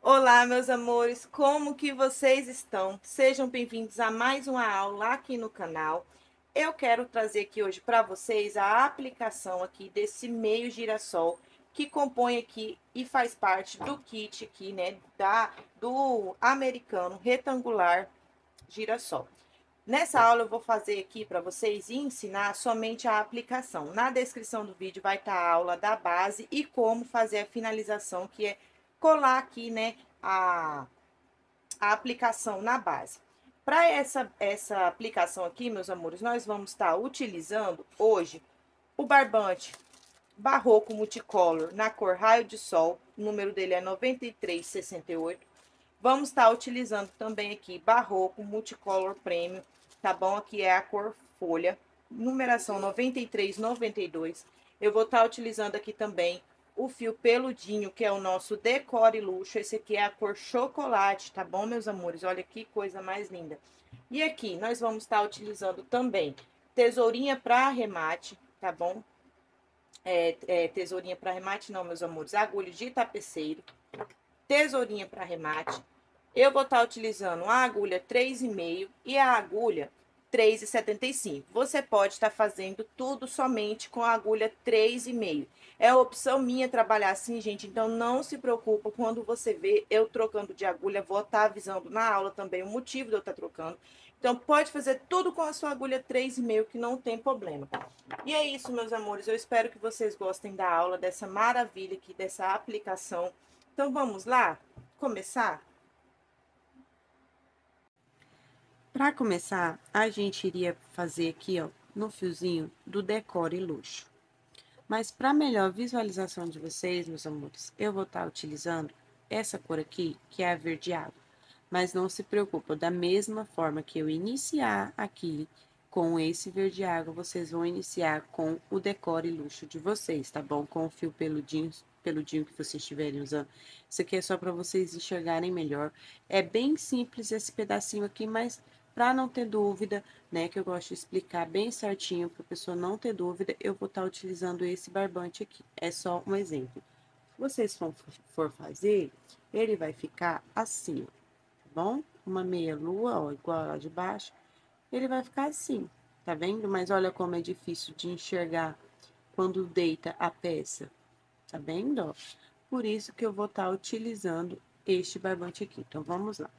Olá, meus amores, como que vocês estão? Sejam bem-vindos a mais uma aula aqui no canal. Eu quero trazer aqui hoje para vocês a aplicação aqui desse meio girassol que compõe aqui e faz parte do kit aqui, né, do americano retangular girassol. Nessa aula eu vou fazer aqui para vocês e ensinar somente a aplicação. Na descrição do vídeo vai estar a aula da base e como fazer a finalização, que é colar aqui, né, a aplicação na base. Para essa aplicação aqui, meus amores, nós vamos estar utilizando hoje o barbante Barroco Multicolor na cor Raio de Sol, o número dele é 9368. Vamos estar utilizando também aqui Barroco Multicolor Premium, tá bom? Aqui é a cor folha, numeração 9392. Eu vou estar utilizando aqui também o fio peludinho, que é o nosso Decore Luxo. Esse aqui é a cor chocolate, tá bom, meus amores? Olha que coisa mais linda. E aqui nós vamos estar utilizando também tesourinha para arremate, tá bom? Tesourinha para arremate não, meus amores. Agulha de tapeceiro, tesourinha para arremate. Eu vou estar utilizando a agulha 3,5 e a agulha 3,75. Você pode estar fazendo tudo somente com a agulha 3,5. É opção minha trabalhar assim, gente, então não se preocupa quando você vê eu trocando de agulha, vou estar avisando na aula também o motivo de eu estar trocando. Então pode fazer tudo com a sua agulha 3,5 que não tem problema. E é isso, meus amores, eu espero que vocês gostem da aula, dessa maravilha aqui, dessa aplicação. Então vamos lá começar? Para começar, a gente iria fazer aqui, ó, no fiozinho do Decore Luxo. Mas para melhor visualização de vocês, meus amores, eu vou estar utilizando essa cor aqui, que é a verde água. Mas não se preocupa, da mesma forma que eu iniciar aqui com esse verde água, vocês vão iniciar com o Decore Luxo de vocês, tá bom? Com o fio peludinho que vocês estiverem usando. Isso aqui é só para vocês enxergarem melhor. É bem simples esse pedacinho aqui, mas para não ter dúvida, né, que eu gosto de explicar bem certinho para a pessoa não ter dúvida, eu vou estar utilizando esse barbante aqui. É só um exemplo. Se vocês for fazer, ele vai ficar assim, ó, tá bom? Uma meia lua, ó, igual a de baixo, ele vai ficar assim, tá vendo? Mas olha como é difícil de enxergar quando deita a peça, tá vendo, ó? Por isso que eu vou estar utilizando este barbante aqui. Então, vamos lá.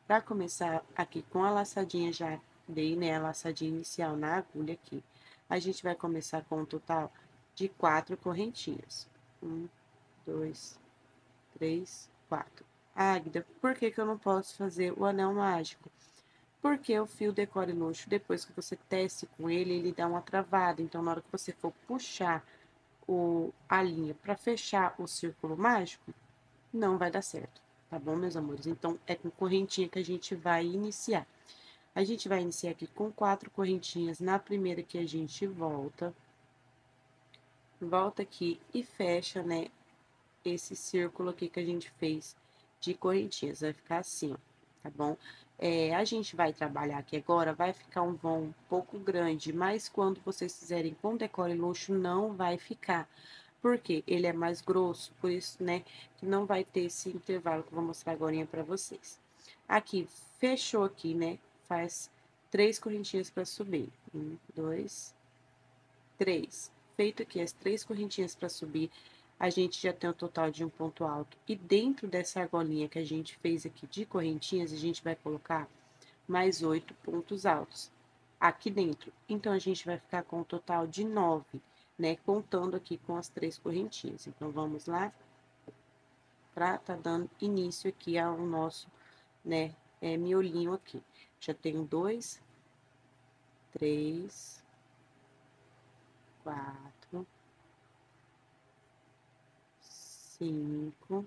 Para começar aqui com a laçadinha, já dei, né, a laçadinha inicial na agulha aqui. A gente vai começar com um total de 4 correntinhas. 1, 2, 3, 4. Águida, por que que eu não posso fazer o anel mágico? Porque o fio Decore Luxo, depois que você tece com ele, ele dá uma travada. Então, na hora que você for puxar a linha para fechar o círculo mágico, não vai dar certo, tá bom, meus amores? Então, é com correntinha que a gente vai iniciar. A gente vai iniciar aqui com 4 correntinhas. Na primeira que a gente volta aqui e fecha, né, esse círculo aqui que a gente fez de correntinhas. Vai ficar assim, ó, tá bom? A gente vai trabalhar aqui agora, vai ficar um vão um pouco grande, mas quando vocês fizerem com Decore Luxo, não vai ficar. Porque ele é mais grosso, por isso, né, que não vai ter esse intervalo que eu vou mostrar agora pra vocês. Aqui, fechou aqui, né, faz 3 correntinhas para subir. 1, 2, 3. Feito aqui as 3 correntinhas para subir, a gente já tem um total de um ponto alto. E dentro dessa argolinha que a gente fez aqui de correntinhas, a gente vai colocar mais 8 pontos altos aqui dentro. Então, a gente vai ficar com um total de 9, né? Contando aqui com as 3 correntinhas. Então, vamos lá, pra tá dando início aqui ao nosso, né, miolinho aqui. Já tenho 2, 3, 4, 5,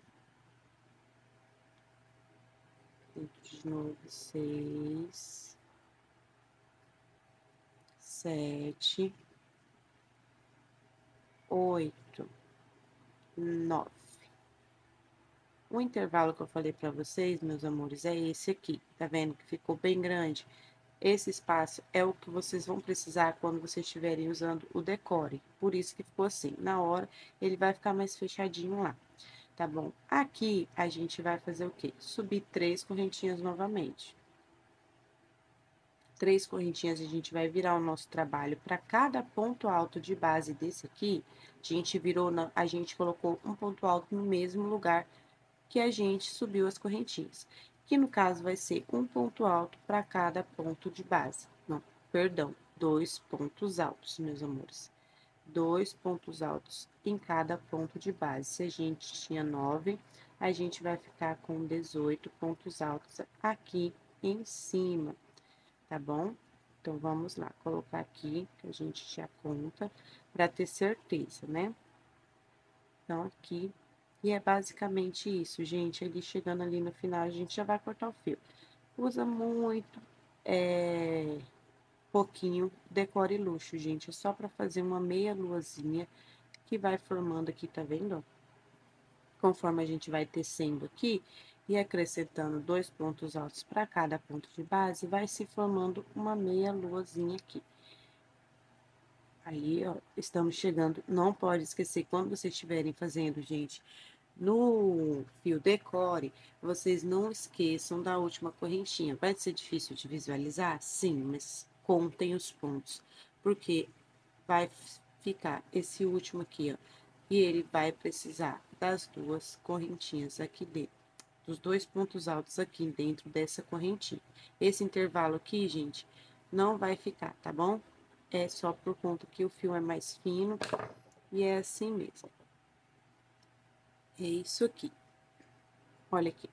de novo, 6, 7, 8, 9. O intervalo que eu falei para vocês, meus amores, é esse aqui. Tá vendo que ficou bem grande? Esse espaço é o que vocês vão precisar quando vocês estiverem usando o decore. Por isso que ficou assim. Na hora, ele vai ficar mais fechadinho lá. tá bom? Aqui, a gente vai fazer o quê? Subir 3 correntinhas novamente. 3 correntinhas, a gente vai virar o nosso trabalho para cada ponto alto de base desse aqui, a gente colocou um ponto alto no mesmo lugar que a gente subiu as correntinhas, que no caso vai ser um ponto alto para cada ponto de base. Não, perdão, 2 pontos altos, meus amores. 2 pontos altos em cada ponto de base. Se a gente tinha 9, a gente vai ficar com 18 pontos altos aqui em cima, tá bom? Então, vamos lá, colocar aqui, que a gente já conta, para ter certeza, né? Então, aqui, e é basicamente isso, gente. Ali, chegando ali no final, a gente já vai cortar o fio. Usa muito, pouquinho decore luxo, gente. É só para fazer uma meia luazinha que vai formando aqui, tá vendo? Conforme a gente vai tecendo aqui e acrescentando 2 pontos altos para cada ponto de base, vai se formando uma meia luazinha aqui. Aí, ó, estamos chegando. Não pode esquecer, quando vocês estiverem fazendo, gente, no fio decore, vocês não esqueçam da última correntinha. Vai ser difícil de visualizar? Sim, mas contem os pontos, porque vai ficar esse último aqui, ó, e ele vai precisar das 2 correntinhas aqui dentro, dos 2 pontos altos aqui dentro dessa correntinha. Esse intervalo aqui, gente, não vai ficar, tá bom? É só por conta que o fio é mais fino e é assim mesmo. É isso aqui. Olha aqui.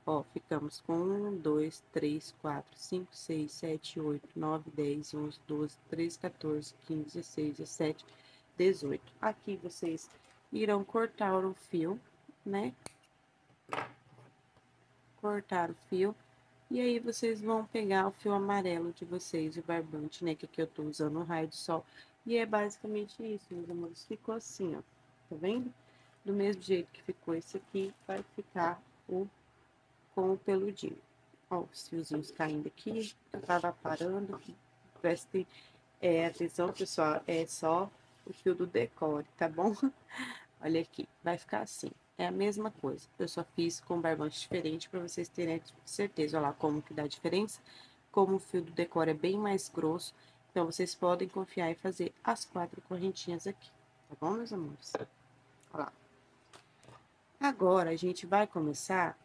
Ó, ficamos com 1, 2, 3, 4, 5, 6, 7, 8, 9, 10, 11, 12, 13, 14, 15, 16, 17, 18. Aqui vocês irão cortar o fio, né? Cortar o fio. E aí, vocês vão pegar o fio amarelo de vocês, o barbante, né? Que aqui eu tô usando o raio de sol. E é basicamente isso, meus amores. Ficou assim, ó. Tá vendo? Do mesmo jeito que ficou esse aqui, vai ficar o com o peludinho. Ó, os fiozinhos caindo aqui, eu tava parando. Prestem atenção, pessoal, é só o fio do decore, tá bom? Olha aqui, vai ficar assim. É a mesma coisa. Eu só fiz com barbante diferente para vocês terem certeza. Olha lá como que dá a diferença. Como o fio do decor é bem mais grosso, então vocês podem confiar e fazer as 4 correntinhas aqui. Tá bom, meus amores? Olha lá. Agora, a gente vai começar...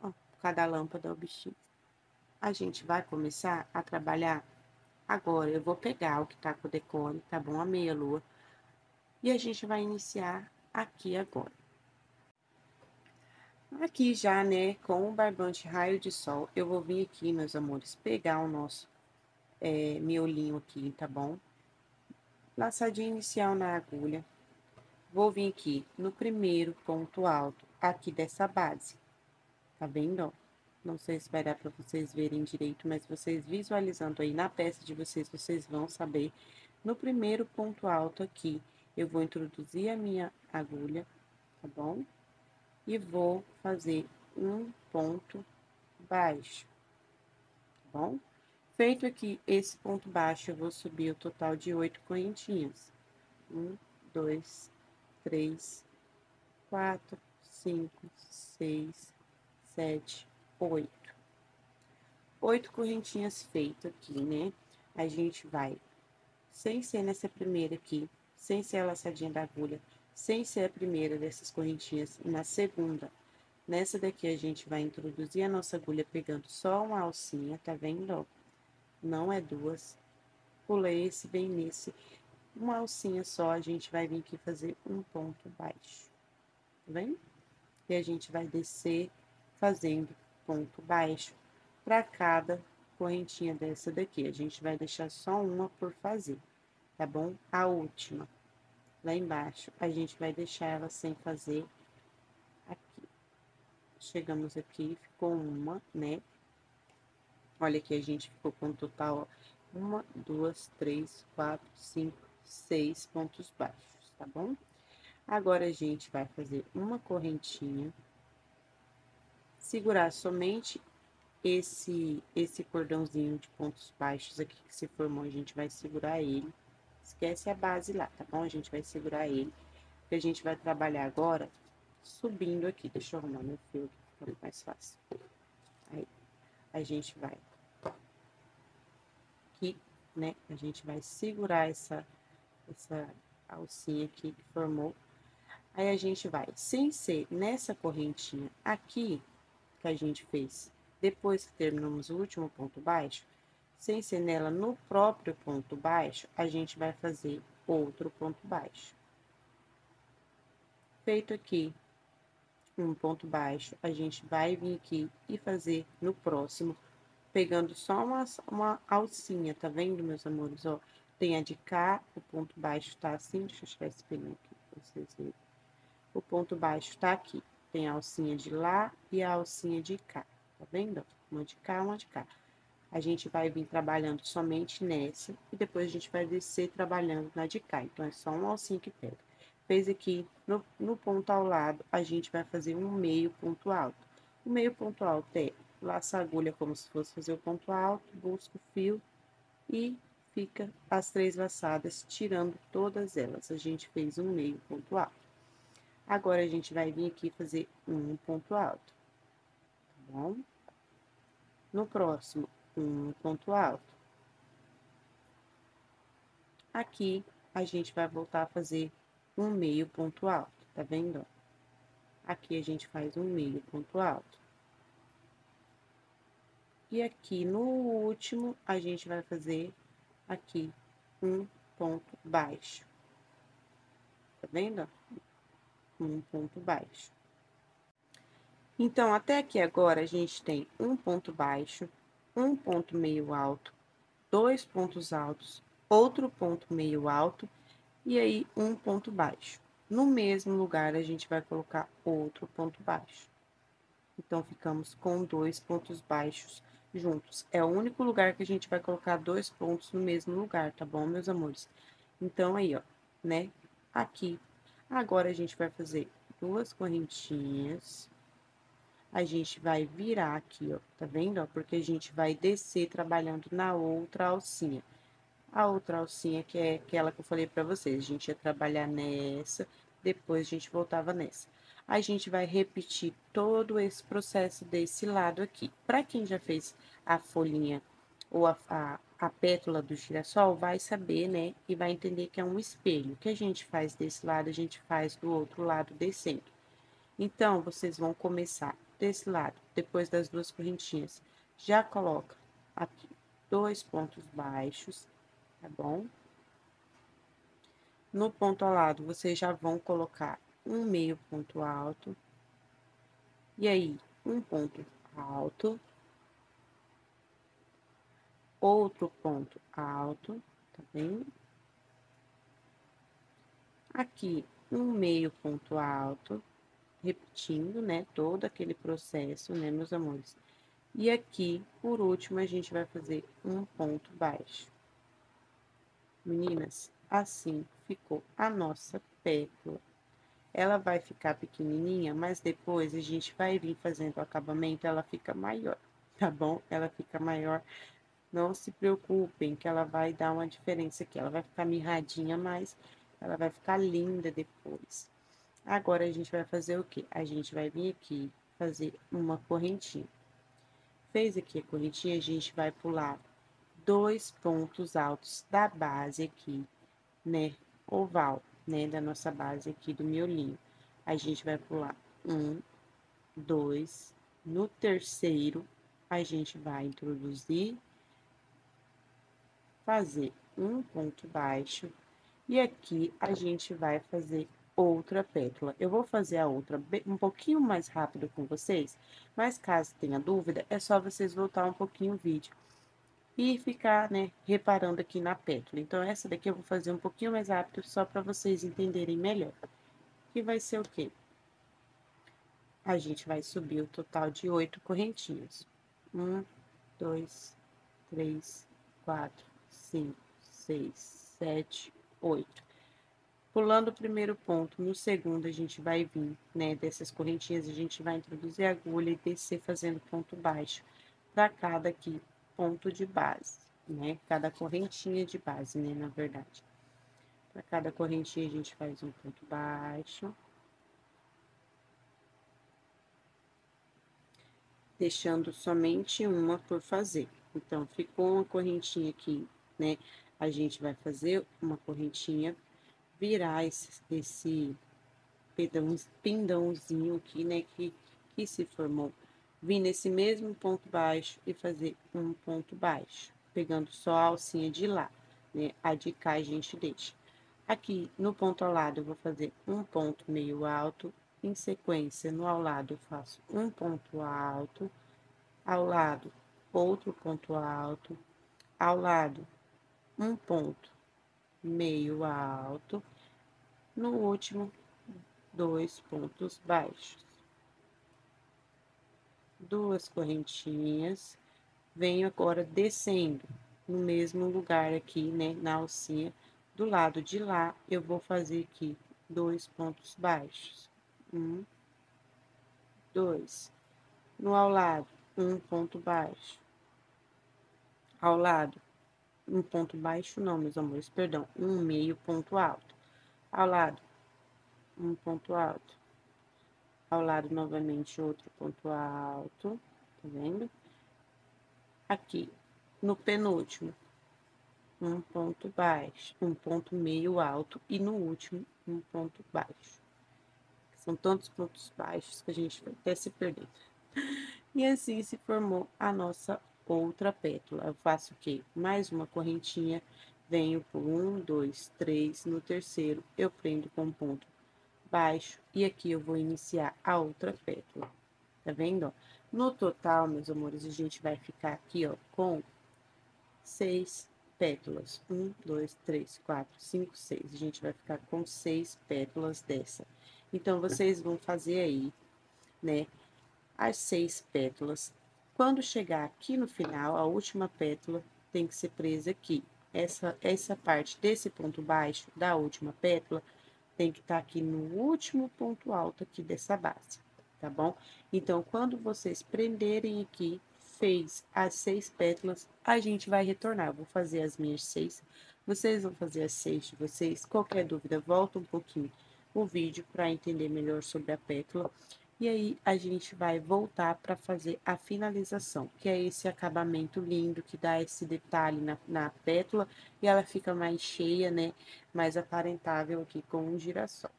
Ó, cada lâmpada é o bichinho. A gente vai começar a trabalhar... Agora, eu vou pegar o que tá com o decore, tá bom? A meia lua. E a gente vai iniciar aqui agora. Aqui já, né, com o barbante raio de sol, eu vou vir aqui, meus amores, pegar o nosso miolinho aqui, tá bom? Laçadinha inicial na agulha. Vou vir aqui no primeiro ponto alto, aqui dessa base. Tá vendo, ó? Não sei se vai dar pra vocês verem direito, mas vocês visualizando aí na peça de vocês, vocês vão saber. No primeiro ponto alto aqui, eu vou introduzir a minha agulha, tá bom? E vou fazer um ponto baixo, tá bom? Feito aqui esse ponto baixo, eu vou subir o total de 8 correntinhas. 1, 2, 3, 4, 5, 6, 7, 8. 8 correntinhas feitas aqui, né? A gente vai, sem ser nessa primeira aqui, sem ser a laçadinha da agulha, sem ser a primeira dessas correntinhas, na segunda. Nessa daqui, a gente vai introduzir a nossa agulha pegando só uma alcinha, tá vendo, ó? Não é duas. Pula esse, vem nesse. Uma alcinha só, a gente vai vir aqui fazer um ponto baixo, tá vendo? E a gente vai descer fazendo ponto baixo para cada correntinha dessa daqui. A gente vai deixar só uma por fazer, tá bom? A última, lá embaixo, a gente vai deixar ela sem fazer aqui. Chegamos aqui, ficou uma, né? Olha aqui, a gente ficou com um total, ó, 1, 2, 3, 4, 5, 6 pontos baixos, tá bom? Agora, a gente vai fazer uma correntinha, segurar somente esse cordãozinho de pontos baixos aqui que se formou, a gente vai segurar ele. Esquece a base lá, tá bom? A gente vai segurar ele, porque a gente vai trabalhar agora subindo aqui. Deixa eu arrumar meu fio aqui, fica mais fácil. Aí, a gente vai aqui, né? A gente vai segurar essa alcinha aqui que formou. Aí, a gente vai, sem ser nessa correntinha aqui, que a gente fez depois que terminamos o último ponto baixo, sem ser nela no próprio ponto baixo, a gente vai fazer outro ponto baixo. Feito aqui um ponto baixo, a gente vai vir aqui e fazer no próximo, pegando só uma alcinha, tá vendo, meus amores? Ó, tem a de cá, o ponto baixo tá assim, deixa eu tirar esse pelinho aqui pra vocês verem. O ponto baixo tá aqui, tem a alcinha de lá e a alcinha de cá, tá vendo? Uma de cá, uma de cá. A gente vai vir trabalhando somente nessa e depois a gente vai descer trabalhando na de cá. Então, é só um alcinho que pega. Fez aqui no ponto ao lado, a gente vai fazer um meio ponto alto. O meio ponto alto é laça a agulha como se fosse fazer o ponto alto, busca o fio e fica as 3 laçadas, tirando todas elas. A gente fez um meio ponto alto. Agora, a gente vai vir aqui fazer um ponto alto, tá bom? No próximo, um ponto alto. Aqui, a gente vai voltar a fazer um meio ponto alto, tá vendo? Aqui, a gente faz um meio ponto alto. E aqui, no último, a gente vai fazer aqui um ponto baixo. Tá vendo? Um ponto baixo. Então, até aqui agora, a gente tem um ponto baixo, um ponto meio alto, 2 pontos altos, outro ponto meio alto e aí um ponto baixo. No mesmo lugar, a gente vai colocar outro ponto baixo. Então, ficamos com 2 pontos baixos juntos. É o único lugar que a gente vai colocar 2 pontos no mesmo lugar, tá bom, meus amores? Então, aí, ó, né? Aqui. Agora, a gente vai fazer 2 correntinhas. A gente vai virar aqui, ó, tá vendo? Ó, porque a gente vai descer trabalhando na outra alcinha. A outra alcinha, que é aquela que eu falei pra vocês, a gente ia trabalhar nessa, depois a gente voltava nessa. A gente vai repetir todo esse processo desse lado aqui. Pra quem já fez a folhinha ou a pétala do girassol, vai saber, né? E vai entender que é um espelho. O que a gente faz desse lado, a gente faz do outro lado descendo. Então, vocês vão começar desse lado, depois das 2 correntinhas. Já coloca aqui 2 pontos baixos, tá bom? No ponto ao lado, vocês já vão colocar um meio ponto alto. E aí, um ponto alto. Outro ponto alto, tá vendo? Aqui, um meio ponto alto, repetindo, né, todo aquele processo, né, meus amores? E aqui, por último, a gente vai fazer um ponto baixo. Meninas, assim ficou a nossa pétala. Ela vai ficar pequenininha, mas depois a gente vai vir fazendo o acabamento, ela fica maior, tá bom? Ela fica maior, não se preocupem que ela vai dar uma diferença aqui. Ela vai ficar mirradinha, mas ela vai ficar linda depois. Agora, a gente vai fazer o quê? A gente vai vir aqui fazer uma correntinha. Fez aqui a correntinha, a gente vai pular 2 pontos altos da base aqui, né, oval, né, da nossa base aqui do miolinho. A gente vai pular 1, 2, no terceiro, a gente vai introduzir, fazer um ponto baixo, e aqui a gente vai fazer outra pétala. Eu vou fazer a outra um pouquinho mais rápido com vocês, mas caso tenha dúvida, é só vocês voltar um pouquinho o vídeo e ficar, né, reparando aqui na pétala. Então, essa daqui eu vou fazer um pouquinho mais rápido, só para vocês entenderem melhor. Que vai ser o quê? A gente vai subir o total de 8 correntinhas. 1, 2, 3, 4, 5, 6, 7, 8. Pulando o primeiro ponto, no segundo a gente vai vir, né, dessas correntinhas, a gente vai introduzir a agulha e descer fazendo ponto baixo para cada aqui ponto de base, né? Cada correntinha de base, né, na verdade. Para cada correntinha a gente faz um ponto baixo. deixando somente uma por fazer. Então, ficou uma correntinha aqui, né? A gente vai fazer uma correntinha, virar esse pendãozinho aqui, né? Que se formou. Vir nesse mesmo ponto baixo e fazer um ponto baixo, pegando só a alcinha de lá, né? A de cá a gente deixa. Aqui no ponto ao lado, eu vou fazer um ponto meio alto. Em sequência, no ao lado, eu faço um ponto alto. Ao lado, outro ponto alto. Ao lado, um ponto meio alto. No último, dois pontos baixos. Duas correntinhas. Venho agora descendo no mesmo lugar aqui, né, na alcinha. Do lado de lá, eu vou fazer aqui dois pontos baixos. Um, dois. No ao lado, um ponto baixo. Ao lado, um ponto baixo não, meus amores, perdão, um meio ponto alto. Ao lado, um ponto alto. Ao lado, novamente, outro ponto alto, tá vendo? Aqui, no penúltimo, um ponto baixo, um ponto meio alto e no último, um ponto baixo. São tantos pontos baixos que a gente vai até se perder. E assim se formou a nossa outra pétala. Eu faço o quê? Mais uma correntinha, venho por um, dois, três, no terceiro eu prendo com ponto baixo e aqui eu vou iniciar a outra pétala. Tá vendo? No total, meus amores, a gente vai ficar aqui, ó, com 6 pétalas. 1, 2, 3, 4, 5, 6. A gente vai ficar com 6 pétalas dessa. Então, vocês vão fazer aí, né, as 6 pétalas. Quando chegar aqui no final, a última pétala tem que ser presa aqui. Essa parte desse ponto baixo da última pétala tem que estar aqui no último ponto alto aqui dessa base, tá bom? Então, quando vocês prenderem aqui, fez as 6 pétalas, a gente vai retornar. Eu vou fazer as minhas 6, vocês vão fazer as 6 de vocês. Qualquer dúvida, volta um pouquinho o vídeo para entender melhor sobre a pétala. E aí, a gente vai voltar para fazer a finalização, que é esse acabamento lindo, que dá esse detalhe na pétala, e ela fica mais cheia, né? Mais aparentável aqui com um girassol.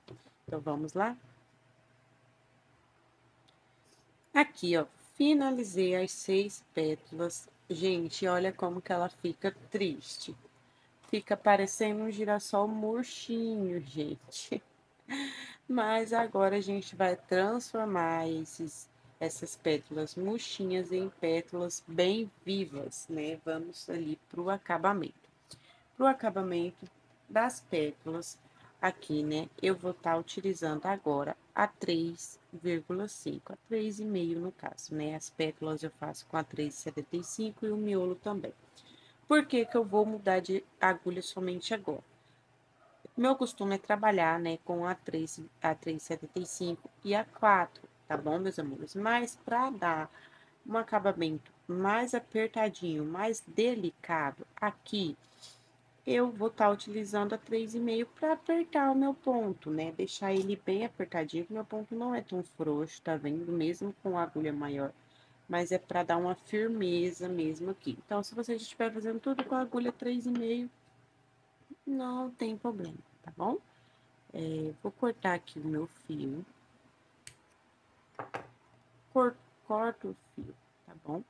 Então, vamos lá? Aqui, ó, finalizei as 6 pétalas. Gente, olha como que ela fica triste. Fica parecendo um girassol murchinho, gente. Mas agora a gente vai transformar essas pétalas murchinhas em pétalas bem vivas, né? Vamos ali pro acabamento. Pro acabamento das pétalas, aqui, né? Eu vou estar utilizando agora a 3,5, a 3,5 no caso, né? As pétalas eu faço com a 3,75 e o miolo também. Por que que eu vou mudar de agulha somente agora? Meu costume é trabalhar, né, com a 3,75 e a 4, tá bom, meus amores? Mas para dar um acabamento mais apertadinho, mais delicado, aqui eu vou estar utilizando a 3,5 para apertar o meu ponto, né? Deixar ele bem apertadinho, que meu ponto não é tão frouxo, tá vendo? Mesmo com a agulha maior, mas é para dar uma firmeza mesmo aqui. Então, se você estiver fazendo tudo com a agulha 3,5, não tem problema, tá bom? Vou cortar aqui o meu fio. Corto o fio, tá bom?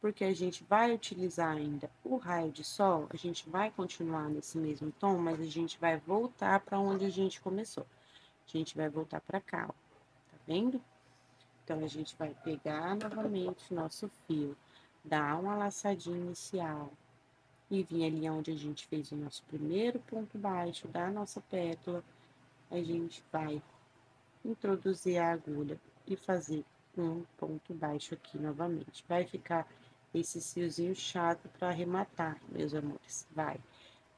Porque a gente vai utilizar ainda o raio de sol, a gente vai continuar nesse mesmo tom, mas a gente vai voltar para onde a gente começou. A gente vai voltar para cá, ó, tá vendo? Então, a gente vai pegar novamente o nosso fio, dar uma laçadinha inicial e vir ali onde a gente fez o nosso primeiro ponto baixo da nossa pétala, a gente vai introduzir a agulha e fazer um ponto baixo aqui novamente. Vai ficar esse fiozinho chato para arrematar, meus amores, vai.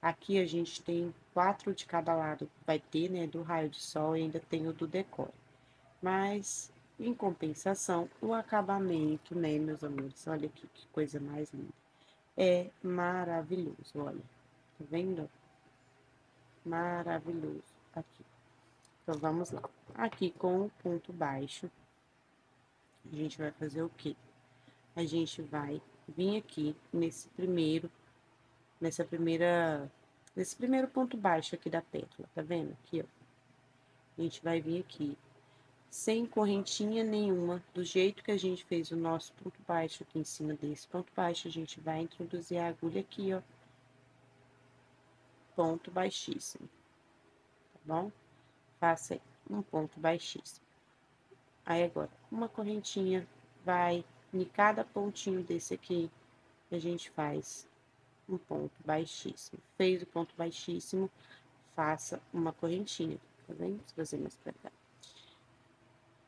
Aqui a gente tem 4 de cada lado, vai ter, né, do raio de sol e ainda tem o do decore. Mas, em compensação, o acabamento, né, meus amores, olha aqui que coisa mais linda. É maravilhoso, olha, tá vendo? Maravilhoso aqui. Então, vamos lá. Aqui com o ponto baixo, a gente vai fazer o quê? a gente vai vir aqui nesse primeiro ponto baixo aqui da pétala, tá vendo? Aqui, ó. A gente vai vir aqui sem correntinha nenhuma, do jeito que a gente fez o nosso ponto baixo aqui em cima desse ponto baixo, a gente vai introduzir a agulha aqui, ó, ponto baixíssimo, tá bom? Faça aí um ponto baixíssimo. Aí agora, uma correntinha vai em cada pontinho desse aqui, a gente faz um ponto baixíssimo. Fez o ponto baixíssimo, faça uma correntinha, tá vendo? Se fazer mais pra cá.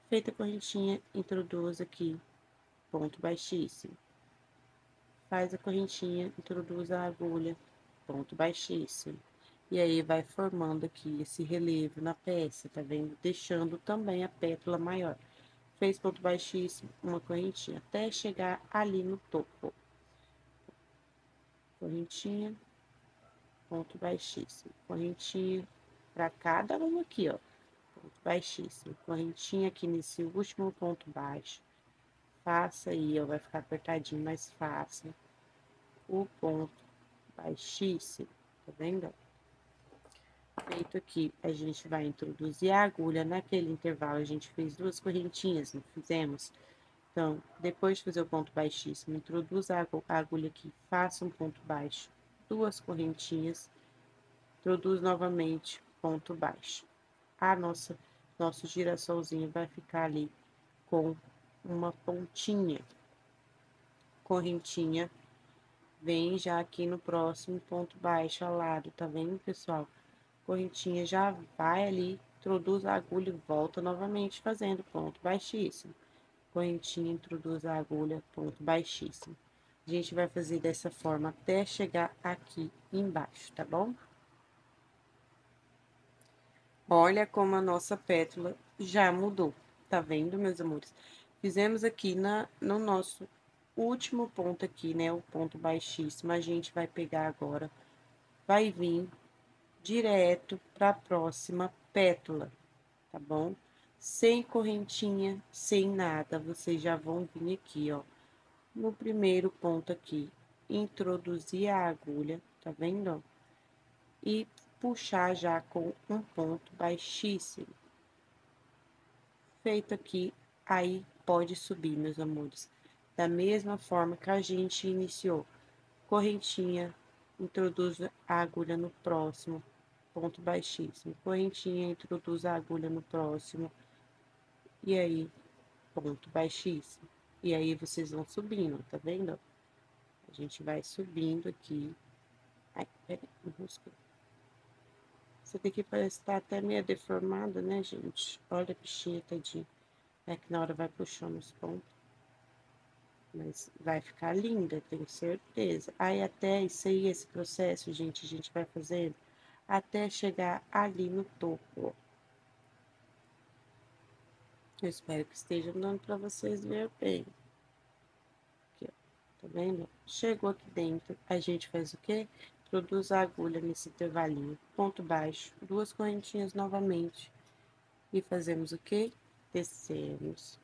Feita a correntinha, introduz aqui, ponto baixíssimo. Faz a correntinha, introduz a agulha, ponto baixíssimo. E aí, vai formando aqui esse relevo na peça, tá vendo? Deixando também a pétala maior. Fez ponto baixíssimo, uma correntinha, até chegar ali no topo. Correntinha, ponto baixíssimo. Correntinha para cada uma aqui, ó. Ponto baixíssimo. Correntinha aqui nesse último ponto baixo. Faça aí, ó, vai ficar apertadinho, mas faça o ponto baixíssimo, tá vendo? Feito aqui, a gente vai introduzir a agulha. Naquele intervalo, a gente fez duas correntinhas, não fizemos? Então, depois de fazer o ponto baixíssimo, introduz a agulha aqui, faça um ponto baixo, duas correntinhas, introduz novamente, ponto baixo. Nosso girassolzinho vai ficar ali com uma pontinha, correntinha, vem já aqui no próximo ponto baixo ao lado, tá vendo, pessoal? Correntinha já vai ali, introduz a agulha e volta novamente fazendo ponto baixíssimo. Correntinha, introduz a agulha, ponto baixíssimo. A gente vai fazer dessa forma até chegar aqui embaixo, tá bom? Olha como a nossa pétala já mudou, tá vendo, meus amores? Fizemos aqui no nosso último ponto aqui, né, o ponto baixíssimo, a gente vai pegar agora, vai vir direto para a próxima pétala, tá bom? Sem correntinha, sem nada, vocês já vão vir aqui, ó, no primeiro ponto aqui, introduzir a agulha, tá vendo? E puxar já com um ponto baixíssimo. Feito aqui, aí pode subir, meus amores. Da mesma forma que a gente iniciou. Correntinha, introduz a agulha no próximo, ponto baixíssimo. Correntinha, introduz a agulha no próximo. E aí, ponto baixíssimo. E aí, vocês vão subindo, tá vendo? A gente vai subindo aqui. Ai, peraí, enroscou. Essa daqui parece estar até meio deformada, né, gente? Olha a bichinha, tadinha. É que na hora vai puxando os pontos. Mas vai ficar linda, tenho certeza. Aí, até isso aí, esse processo, gente, a gente vai fazendo até chegar ali no topo, ó. Eu espero que esteja dando para vocês ver bem. Aqui, ó. Tá vendo? Chegou aqui dentro, a gente faz o quê? Introduz a agulha nesse intervalinho, ponto baixo, duas correntinhas novamente. E fazemos o quê? Descemos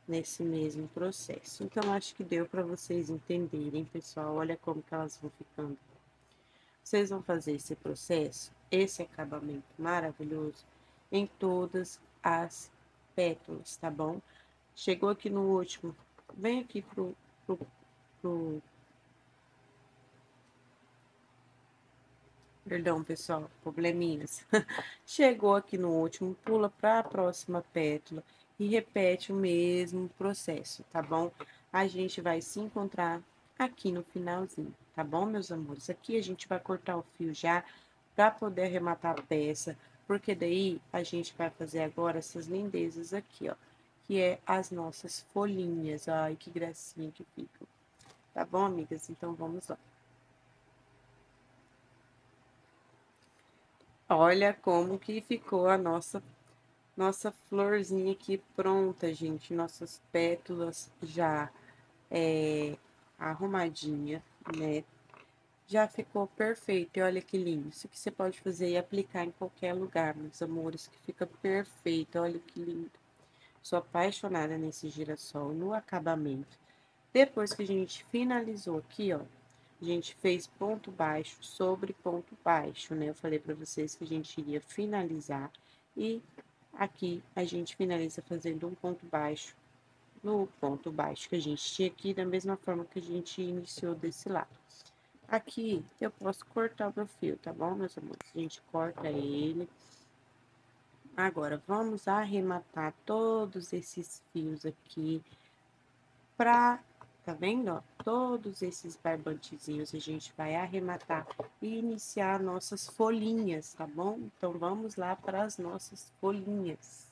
nesse mesmo processo. Então, acho que deu para vocês entenderem, pessoal. Olha como que elas vão ficando. Vocês vão fazer esse processo, esse acabamento maravilhoso, em todas as pétalas, tá bom? Chegou aqui no último, vem aqui pro... Perdão, pessoal, probleminhas. Chegou aqui no último, pula para a próxima pétala e repete o mesmo processo, tá bom? A gente vai se encontrar aqui no finalzinho, tá bom, meus amores? Aqui a gente vai cortar o fio já para poder arrematar a peça, porque daí a gente vai fazer agora essas lindezas aqui, ó, que é as nossas folhinhas. Ai, que gracinha que ficam. Tá bom, amigas? Então, vamos lá. Olha como que ficou a nossa florzinha aqui pronta, gente. Nossas pétalas já arrumadinha, né? Já ficou perfeito. E olha que lindo. Isso que você pode fazer e aplicar em qualquer lugar, meus amores, que fica perfeito. Olha que lindo. Sou apaixonada nesse girassol, no acabamento. Depois que a gente finalizou aqui, ó, a gente fez ponto baixo sobre ponto baixo, né? Eu falei pra vocês que a gente iria finalizar e aqui a gente finaliza fazendo um ponto baixo no ponto baixo que a gente tinha aqui, da mesma forma que a gente iniciou desse lado. Aqui eu posso cortar o meu fio, tá bom, meus amores? A gente corta ele. Agora, vamos arrematar todos esses fios aqui tá vendo, ó? Todos esses barbantezinhos a gente vai arrematar e iniciar nossas folhinhas, tá bom? Então, vamos lá para as nossas folhinhas.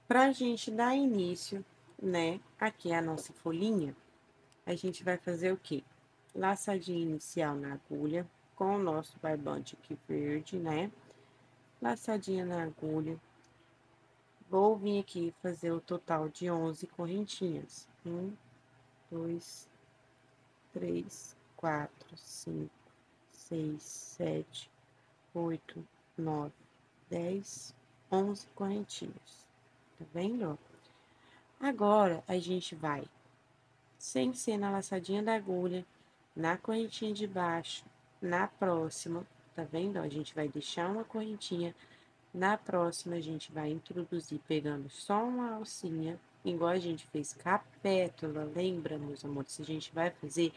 Pra gente dar início, né, aqui é a nossa folhinha, a gente vai fazer o quê? Laçadinha inicial na agulha, com o nosso barbante aqui verde, né? Laçadinha na agulha. Vou vir aqui fazer o total de 11 correntinhas. 1, 2, 3, 4, 5, 6, 7, 8, 9, 10, 11 correntinhas. Tá vendo? Agora, a gente vai, sem ser na laçadinha da agulha, na correntinha de baixo, na próxima, tá vendo? A gente vai deixar uma correntinha, na próxima a gente vai introduzir pegando só uma alcinha, igual a gente fez com a pétala, lembra, meus amores? A gente vai fazer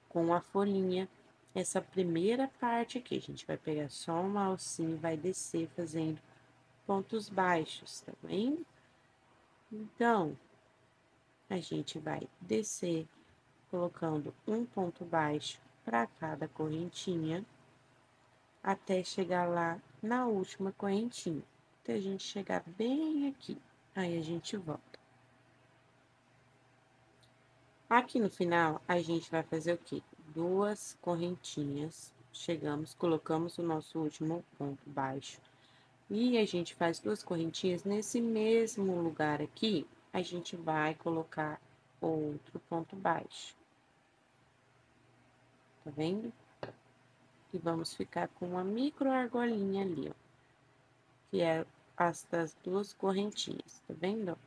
com a folhinha, essa primeira parte aqui, a gente vai pegar só uma alcinha e vai descer fazendo pontos baixos, tá vendo? Então, a gente vai descer colocando um ponto baixo para cada correntinha, até chegar lá na última correntinha. Até a gente chegar bem aqui, aí a gente volta. Aqui no final, a gente vai fazer o quê? Duas correntinhas, chegamos, colocamos o nosso último ponto baixo. E a gente faz duas correntinhas nesse mesmo lugar aqui, a gente vai colocar outro ponto baixo. Tá vendo? E vamos ficar com uma micro argolinha ali, ó, que é as das duas correntinhas, tá vendo?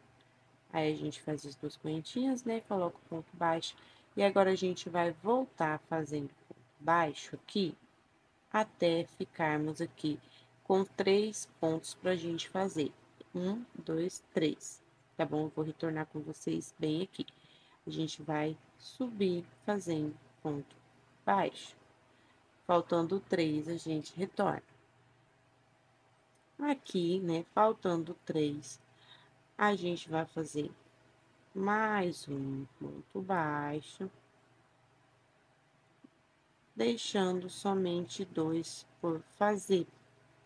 Aí a gente faz as duas correntinhas, né? Coloca o ponto baixo. E agora a gente vai voltar fazendo ponto baixo aqui, até ficarmos aqui com 3 pontos pra gente fazer. 1, 2, 3. Tá bom? Eu vou retornar com vocês bem aqui. A gente vai subir fazendo ponto baixo. Faltando 3, a gente retorna. Aqui, né, faltando 3, a gente vai fazer mais um ponto baixo, deixando somente 2 por fazer,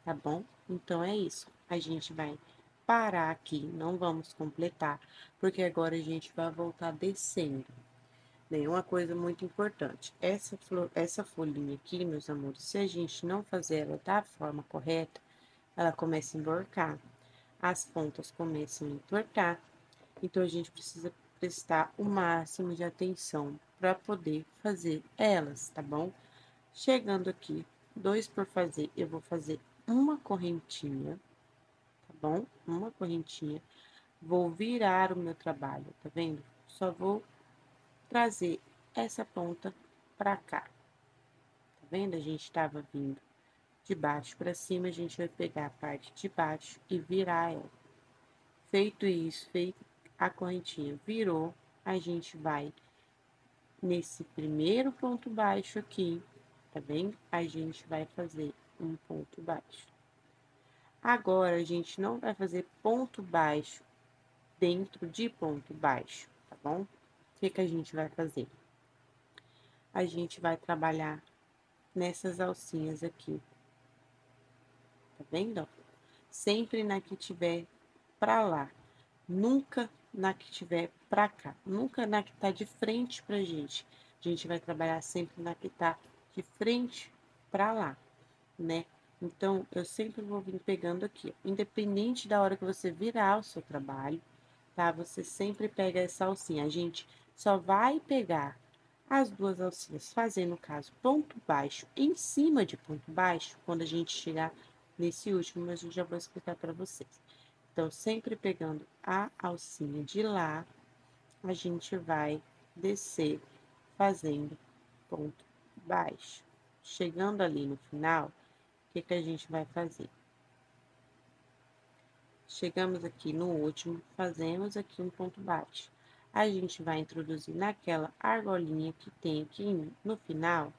tá bom? Então, é isso. A gente vai parar aqui, não vamos completar, porque agora a gente vai voltar descendo. Bem, uma coisa muito importante, essa folhinha aqui, meus amores, se a gente não fazer ela da forma correta, ela começa a emborcar, as pontas começam a entortar, então a gente precisa prestar o máximo de atenção para poder fazer elas, tá bom? Chegando aqui, 2 por fazer, eu vou fazer uma correntinha, tá bom? Uma correntinha, vou virar o meu trabalho, tá vendo? Só vou trazer essa ponta pra cá, tá vendo? A gente tava vindo de baixo para cima, a gente vai pegar a parte de baixo e virar ela. Feito isso, feito a correntinha virou, a gente vai nesse primeiro ponto baixo aqui, tá vendo? A gente vai fazer um ponto baixo. Agora, a gente não vai fazer ponto baixo dentro de ponto baixo, tá bom? O que que a gente vai fazer? A gente vai trabalhar nessas alcinhas aqui, tá vendo? Sempre na que tiver pra lá, nunca na que tiver pra cá, nunca na que tá de frente pra gente. A gente vai trabalhar sempre na que tá de frente pra lá, né? Então, eu sempre vou vir pegando aqui, ó. Independente da hora que você virar o seu trabalho, tá? Você sempre pega essa alcinha. A gente só vai pegar as duas alcinhas, fazendo, no caso, ponto baixo em cima de ponto baixo, quando a gente chegar nesse último, mas eu já vou explicar para vocês. Então, sempre pegando a alcinha de lá, a gente vai descer fazendo ponto baixo. Chegando ali no final, o que que a gente vai fazer? Chegamos aqui no último, fazemos aqui um ponto baixo. A gente vai introduzir naquela argolinha que tem aqui no final,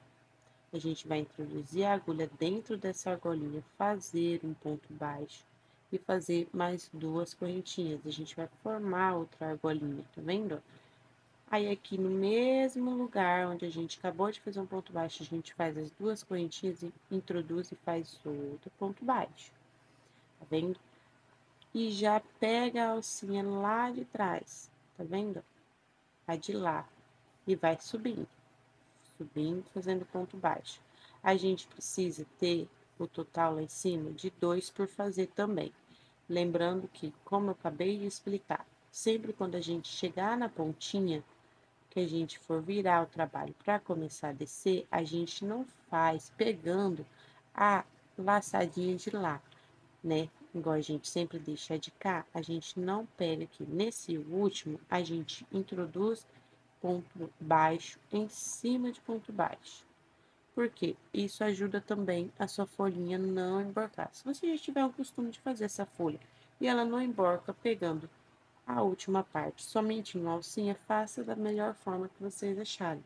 a gente vai introduzir a agulha dentro dessa argolinha, fazer um ponto baixo e fazer mais duas correntinhas. A gente vai formar outra argolinha, tá vendo? Aí, aqui no mesmo lugar onde a gente acabou de fazer um ponto baixo, a gente faz as duas correntinhas e introduz e faz outro ponto baixo, tá vendo? E já pega a alcinha lá de trás, tá vendo? Vai de lá e vai subindo, subindo, fazendo ponto baixo. A gente precisa ter o total lá em cima de 2 por fazer também. Lembrando que, como eu acabei de explicar, sempre quando a gente chegar na pontinha, que a gente for virar o trabalho para começar a descer, a gente não faz pegando a laçadinha de lá, né? Igual a gente sempre deixa de cá, a gente não pega aqui. Nesse último, a gente introduz ponto baixo em cima de ponto baixo. Porque isso ajuda também a sua folhinha não emborcar. Se você já tiver o costume de fazer essa folha e ela não emborca pegando a última parte somente em alcinha, faça da melhor forma que vocês acharem.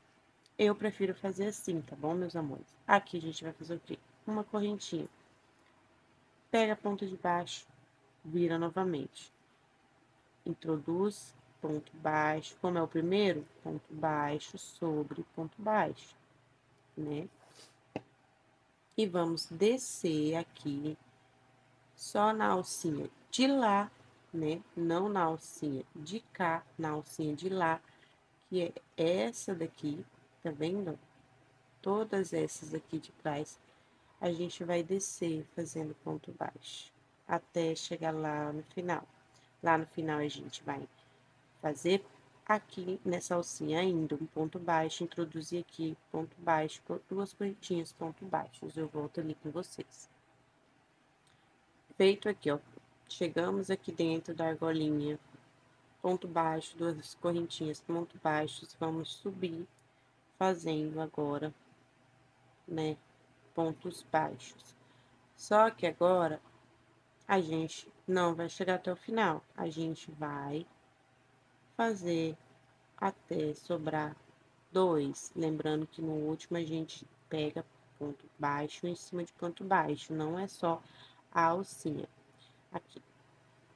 Eu prefiro fazer assim, tá bom, meus amores? Aqui a gente vai fazer o quê? Uma correntinha. Pega a ponta de baixo, vira novamente. Introduz ponto baixo, como é o primeiro, ponto baixo sobre ponto baixo, né? E vamos descer aqui só na alcinha de lá, né? Não na alcinha de cá, na alcinha de lá, que é essa daqui, tá vendo? Todas essas aqui de trás, a gente vai descer fazendo ponto baixo, até chegar lá no final. Lá no final, a gente vai fazer aqui nessa alcinha ainda um ponto baixo, introduzir aqui ponto baixo, duas correntinhas, ponto baixos. Eu volto ali com vocês. Feito aqui, ó, chegamos aqui dentro da argolinha, ponto baixo, duas correntinhas, ponto baixos, vamos subir fazendo agora, né, pontos baixos. Só que agora a gente não vai chegar até o final, a gente vai fazer até sobrar 2, lembrando que no último a gente pega ponto baixo em cima de ponto baixo, não é só a alcinha. Aqui,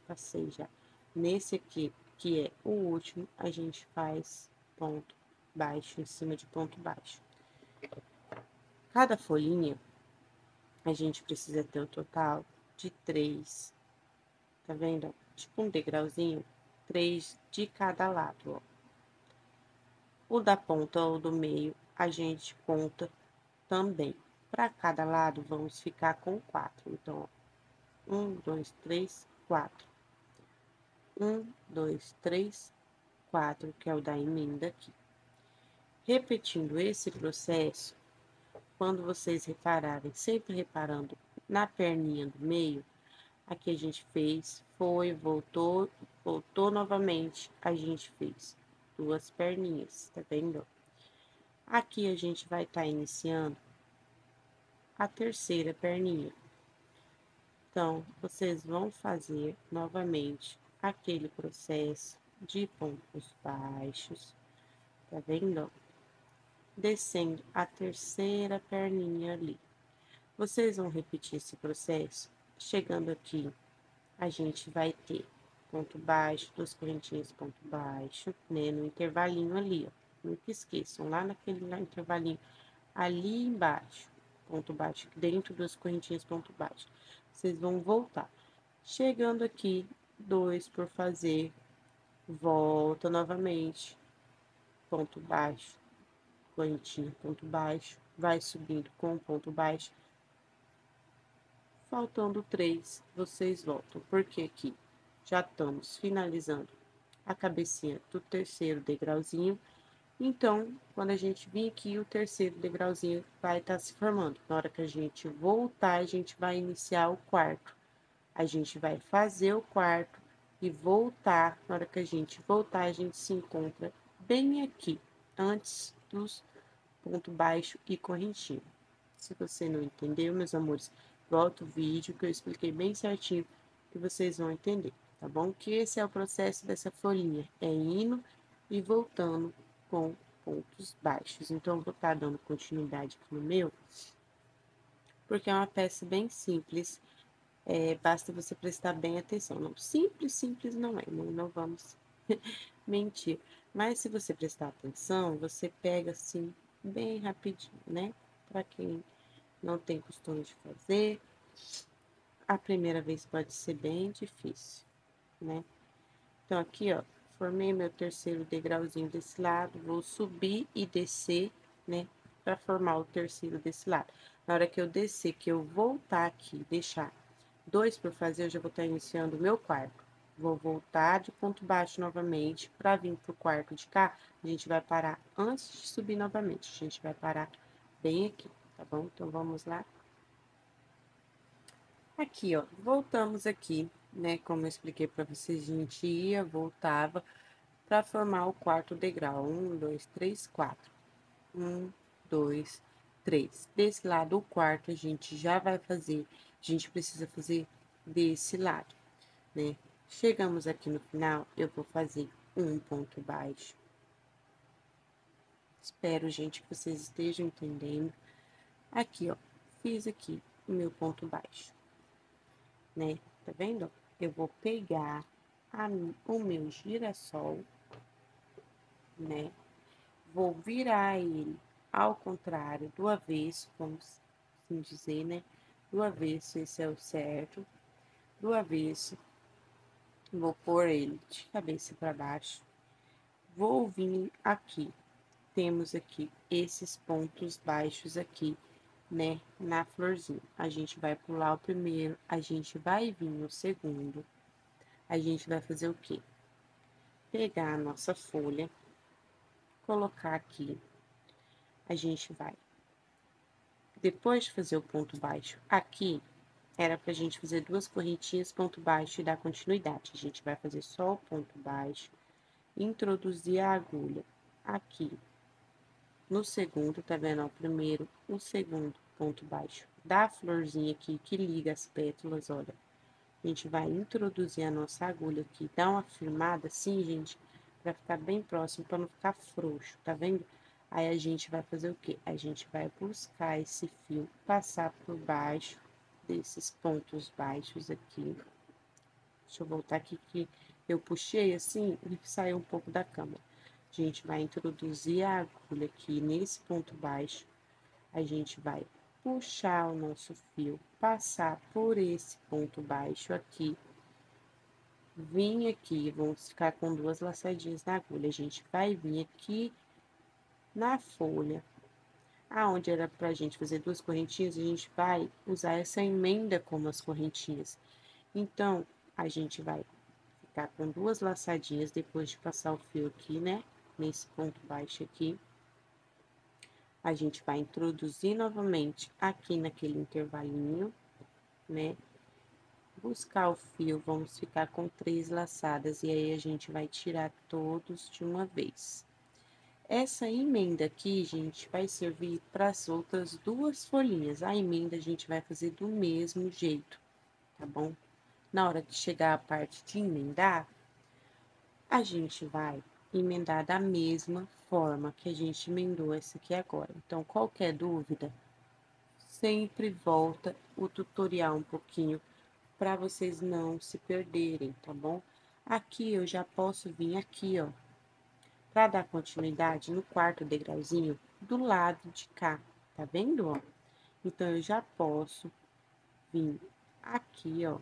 passei já. Nesse aqui, que é o último, a gente faz ponto baixo em cima de ponto baixo. Cada folhinha, a gente precisa ter um total de 3, tá vendo? Tipo um degrauzinho, 3 de cada lado, ó. O da ponta ou do meio, a gente conta também. Para cada lado, vamos ficar com 4. Então, ó, 1, 2, 3, 4. 1, 2, 3, 4, que é o da emenda aqui. Repetindo esse processo, quando vocês repararem, sempre reparando na perninha do meio, aqui a gente fez, foi, voltou, voltou novamente, a gente fez duas perninhas, tá vendo? Aqui a gente vai estar iniciando a terceira perninha. Então, vocês vão fazer novamente aquele processo de pontos baixos, tá vendo? Descendo a terceira perninha ali. Vocês vão repetir esse processo. Chegando aqui, a gente vai ter ponto baixo, duas correntinhas, ponto baixo, né? No intervalinho ali, ó. Nunca esqueçam, lá naquele intervalinho ali embaixo, ponto baixo, dentro das correntinhas, ponto baixo. Vocês vão voltar. Chegando aqui, 2 por fazer, volta novamente, ponto baixo, correntinha, ponto baixo, vai subindo com ponto baixo. Faltando 3, vocês voltam, porque aqui já estamos finalizando a cabecinha do terceiro degrauzinho. Então, quando a gente vir aqui, o terceiro degrauzinho vai estar se formando. Na hora que a gente voltar, a gente vai iniciar o quarto. A gente vai fazer o quarto e voltar. Na hora que a gente voltar, a gente se encontra bem aqui, antes dos ponto baixo e correntinho. Se você não entendeu, meus amores, volta o vídeo que eu expliquei bem certinho que vocês vão entender, tá bom? Que esse é o processo dessa folhinha, é indo e voltando com pontos baixos. Então, eu vou estar dando continuidade aqui no meu, porque é uma peça bem simples, basta você prestar bem atenção. Não, simples não é, não vamos mentir. Mas se você prestar atenção, você pega assim, bem rapidinho, né? Para quem não tem costume de fazer, a primeira vez pode ser bem difícil, né? Então, aqui, ó, formei meu terceiro degrauzinho desse lado, vou subir e descer, né? Para formar o terceiro desse lado. Na hora que eu descer, que eu voltar aqui, deixar dois por fazer, eu já vou estar iniciando o meu quarto. Vou voltar de ponto baixo novamente, para vir pro quarto de cá, a gente vai parar antes de subir novamente. A gente vai parar bem aqui, tá bom? Então, vamos lá. Aqui, ó, voltamos aqui, né? Como eu expliquei para vocês, a gente ia, voltava para formar o quarto degrau. 1, 2, 3, 4. 1, 2, 3. Desse lado, o quarto, a gente já vai fazer, a gente precisa fazer desse lado, né? Chegamos aqui no final, eu vou fazer um ponto baixo. Espero, gente, que vocês estejam entendendo. Aqui, ó, fiz aqui o meu ponto baixo, né? Tá vendo? Eu vou pegar o meu girassol, né? Vou virar ele ao contrário, do avesso, vamos assim dizer, né? Do avesso, esse é o certo. Do avesso, vou pôr ele de cabeça para baixo. Vou vir aqui. Temos aqui esses pontos baixos aqui, né? Na florzinha. A gente vai pular o primeiro, a gente vai vir no segundo. A gente vai fazer o quê? Pegar a nossa folha, colocar aqui. A gente vai, depois de fazer o ponto baixo aqui, era pra gente fazer duas correntinhas, ponto baixo e dar continuidade. A gente vai fazer só o ponto baixo, introduzir a agulha aqui no segundo, tá vendo? Ó, o primeiro, o segundo ponto baixo da florzinha aqui que liga as pétalas, olha. A gente vai introduzir a nossa agulha aqui, dar uma firmada assim, gente, pra ficar bem próximo, pra não ficar frouxo, tá vendo? Aí, a gente vai fazer o quê? A gente vai buscar esse fio, passar por baixo desses pontos baixos aqui. Deixa eu voltar aqui que eu puxei assim e saiu um pouco da câmera. A gente vai introduzir a agulha aqui nesse ponto baixo. A gente vai puxar o nosso fio, passar por esse ponto baixo aqui. Vim aqui, vamos ficar com duas laçadinhas na agulha. A gente vai vir aqui na folha, aonde era pra gente fazer duas correntinhas, a gente vai usar essa emenda como as correntinhas. Então, a gente vai ficar com duas laçadinhas depois de passar o fio aqui, né? Nesse ponto baixo aqui. A gente vai introduzir novamente aqui naquele intervalinho, né? Buscar o fio, vamos ficar com 3 laçadas, e aí a gente vai tirar todos de uma vez. Essa emenda aqui, gente, vai servir para as outras duas folhinhas. A emenda a gente vai fazer do mesmo jeito, tá bom? Na hora que chegar a parte de emendar, a gente vai emendar da mesma forma que a gente emendou essa aqui agora. Então, qualquer dúvida, sempre volta o tutorial um pouquinho para vocês não se perderem, tá bom? Aqui eu já posso vir aqui, ó, para dar continuidade no quarto degrauzinho do lado de cá, tá vendo, ó? Então, eu já posso vir aqui, ó,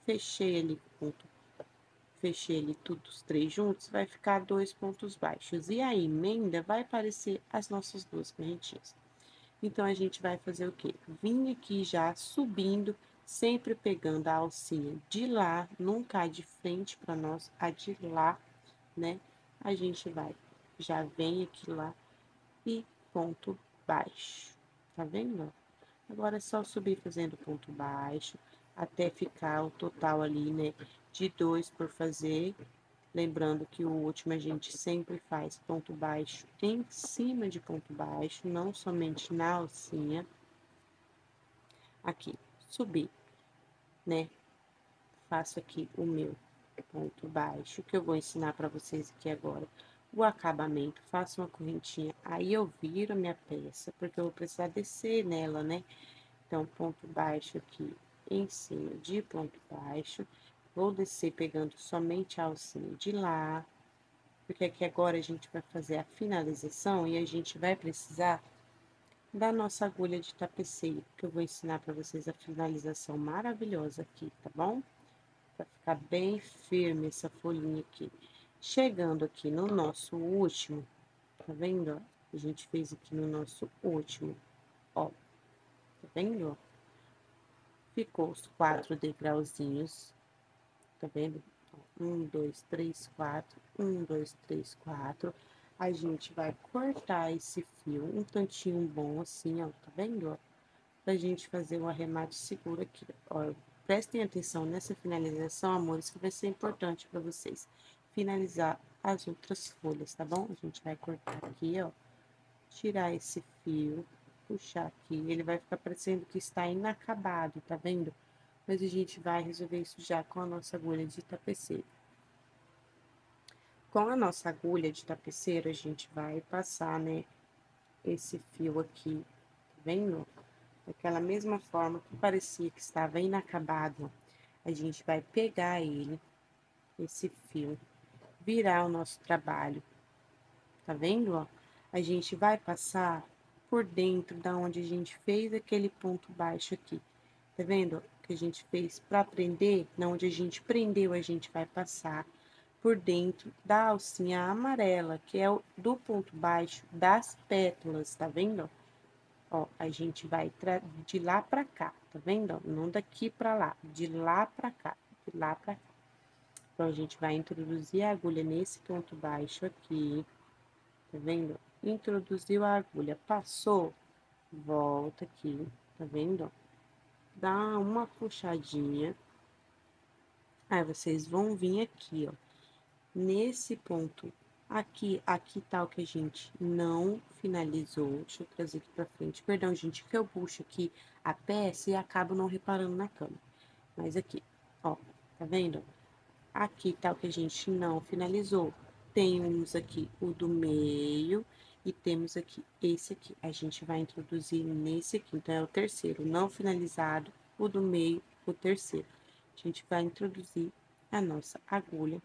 fechei ele, fechei ele tudo os três juntos, vai ficar 2 pontos baixos. E a emenda vai aparecer as nossas duas correntinhas. Então, a gente vai fazer o quê? Vim aqui já subindo, sempre pegando a alcinha de lá, não cai de frente para nós, a de lá, né? A gente vai, já vem aqui lá e ponto baixo, tá vendo? Agora é só subir fazendo ponto baixo, até ficar o total ali, né, de 2 por fazer. Lembrando que o último a gente sempre faz ponto baixo em cima de ponto baixo, não somente na alcinha. Aqui, subir, né? Faço aqui o meu ponto baixo, que eu vou ensinar para vocês aqui agora. O acabamento, faço uma correntinha, aí eu viro a minha peça, porque eu vou precisar descer nela, né? Então, ponto baixo aqui em cima de ponto baixo. Vou descer pegando somente a alcinha de lá, porque aqui agora a gente vai fazer a finalização e a gente vai precisar da nossa agulha de tapeceiro, que eu vou ensinar para vocês a finalização maravilhosa aqui, tá bom? Vai ficar bem firme essa folhinha aqui. Chegando aqui no nosso último, tá vendo, ó? A gente fez aqui no nosso último, ó. Tá vendo, ó? Ficou os 4 degrauzinhos, tá vendo? 1, 2, 3, 4, 1, 2, 3, 4. A gente vai cortar esse fio um tantinho bom assim, ó, tá vendo, ó? Pra gente fazer o arremate seguro aqui, ó. Prestem atenção nessa finalização, amores, que vai ser importante para vocês. Finalizar as outras folhas, tá bom? A gente vai cortar aqui, ó. Tirar esse fio, puxar aqui. Ele vai ficar parecendo que está inacabado, tá vendo? Mas a gente vai resolver isso já com a nossa agulha de tapeceiro. Com a nossa agulha de tapeceiro, a gente vai passar, né, esse fio aqui, tá vendo? Daquela mesma forma que parecia que estava inacabado, a gente vai pegar ele, esse fio, virar o nosso trabalho, tá vendo, ó? A gente vai passar por dentro da onde a gente fez aquele ponto baixo aqui, tá vendo? Que a gente fez para prender, na onde a gente prendeu, a gente vai passar por dentro da alcinha amarela, que é o do ponto baixo das pétalas, tá vendo? Ó, a gente vai de lá pra cá, tá vendo? Não daqui pra lá, de lá pra cá, de lá pra cá. Então, a gente vai introduzir a agulha nesse ponto baixo aqui, tá vendo? Introduziu a agulha, passou, volta aqui, tá vendo? Dá uma puxadinha. Aí, vocês vão vir aqui, ó, nesse ponto aqui tá o que a gente não finalizou. Deixa eu trazer aqui pra frente. Perdão, gente, que eu puxo aqui a peça e acabo não reparando na câmera. Mas aqui, ó, tá vendo? Aqui tá o que a gente não finalizou. Temos aqui o do meio e temos aqui esse aqui. A gente vai introduzir nesse aqui. Então, é o terceiro não finalizado, o do meio, o terceiro. A gente vai introduzir a nossa agulha,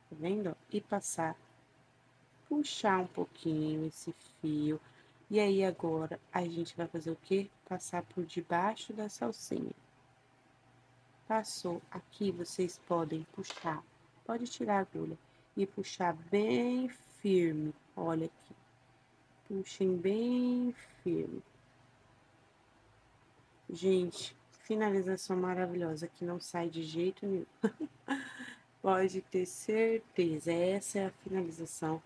tá vendo? E passar, puxar um pouquinho esse fio. E aí, agora, a gente vai fazer o quê? Passar por debaixo da salsinha. Passou aqui, vocês podem puxar, pode tirar a agulha e puxar bem firme. Olha aqui, puxem bem firme. Gente, finalização maravilhosa, que não sai de jeito nenhum. Pode ter certeza, essa é a finalização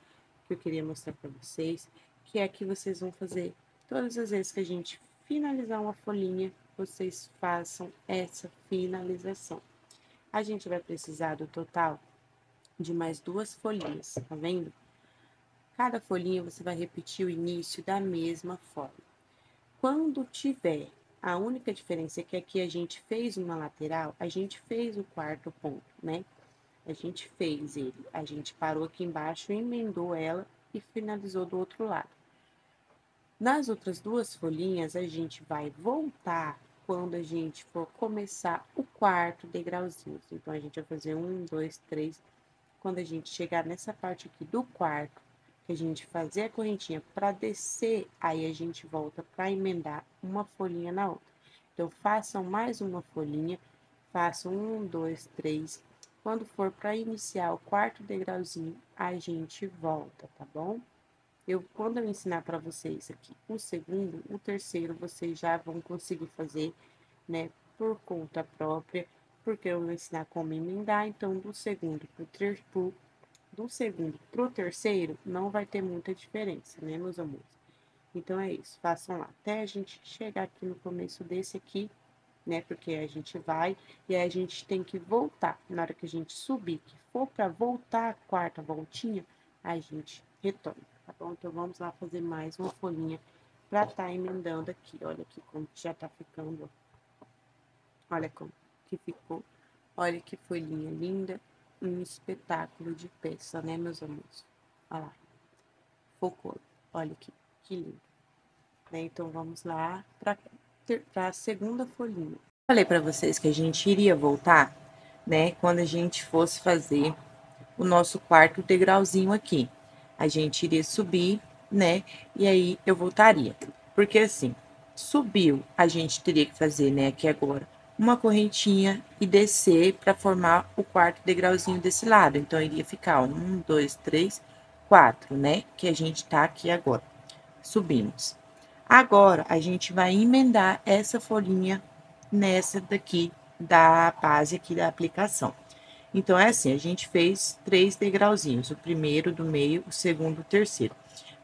que eu queria mostrar para vocês, que é que vocês vão fazer todas as vezes que a gente finalizar uma folhinha, vocês façam essa finalização. A gente vai precisar do total de mais 2 folhinhas, tá vendo? Cada folhinha você vai repetir o início da mesma forma. Quando tiver, a única diferença é que aqui a gente fez uma lateral, a gente fez o quarto ponto, né? A gente fez ele, a gente parou aqui embaixo, emendou ela e finalizou do outro lado. Nas outras 2 folhinhas, a gente vai voltar quando a gente for começar o quarto degrauzinho. Então, a gente vai fazer 1, 2, 3. Quando a gente chegar nessa parte aqui do quarto, que a gente fazer a correntinha para descer, aí a gente volta para emendar uma folhinha na outra. Então, façam mais uma folhinha, façam 1, 2, 3. Quando for para iniciar o quarto degrauzinho, a gente volta, tá bom? Quando eu ensinar para vocês aqui o segundo, o terceiro, vocês já vão conseguir fazer, né, por conta própria, porque eu vou ensinar como emendar, então, do segundo pro terceiro, não vai ter muita diferença, né, meus amores? Então, é isso, façam lá, até a gente chegar aqui no começo desse aqui, né? Porque a gente vai e aí a gente tem que voltar. Na hora que a gente subir, que for para voltar a quarta voltinha, a gente retorna, tá bom? Então, vamos lá fazer mais uma folhinha pra tá emendando aqui. Olha aqui como já tá ficando, olha como que ficou. Olha que folhinha linda, um espetáculo de peça, né, meus amores? Olha lá, focou. Olha que lindo, né? Então, vamos lá para a segunda folhinha. Falei para vocês que a gente iria voltar, né, quando a gente fosse fazer o nosso quarto degrauzinho aqui. A gente iria subir, né, e aí eu voltaria. Porque assim, subiu, a gente teria que fazer, né, aqui agora, uma correntinha e descer para formar o quarto degrauzinho desse lado. Então, iria ficar 1, 2, 3, 4, né, que a gente tá aqui agora. Subimos. Agora, a gente vai emendar essa folhinha nessa daqui da base aqui da aplicação. Então, é assim, a gente fez 3 degrauzinhos, o primeiro do meio, o segundo, o terceiro.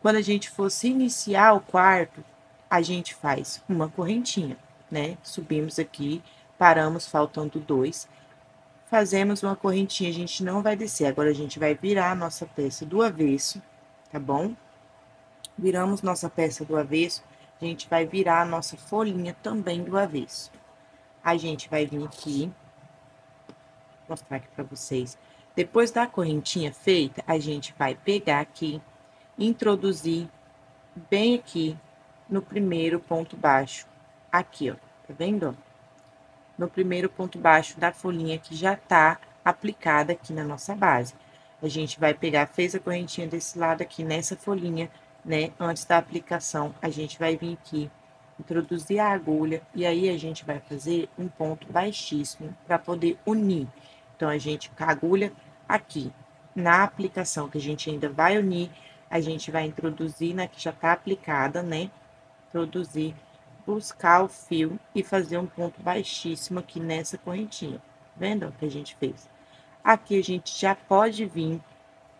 Quando a gente fosse iniciar o quarto, a gente faz uma correntinha, né? Subimos aqui, paramos, faltando 2. Fazemos uma correntinha, a gente não vai descer, agora a gente vai virar a nossa peça do avesso, tá bom? Viramos nossa peça do avesso, a gente vai virar a nossa folhinha também do avesso. A gente vai vir aqui, mostrar aqui pra vocês. Depois da correntinha feita, a gente vai pegar aqui, introduzir bem aqui no primeiro ponto baixo. Aqui, ó, tá vendo? No primeiro ponto baixo da folhinha que já tá aplicada aqui na nossa base. A gente vai pegar, fez a correntinha desse lado aqui nessa folhinha, né? Antes da aplicação, a gente vai vir aqui, introduzir a agulha e aí a gente vai fazer um ponto baixíssimo para poder unir. Então, a gente com a agulha aqui na aplicação que a gente ainda vai unir, a gente vai introduzir na que já tá aplicada, né? Introduzir, buscar o fio e fazer um ponto baixíssimo aqui nessa correntinha. Vendo o que a gente fez? Aqui a gente já pode vir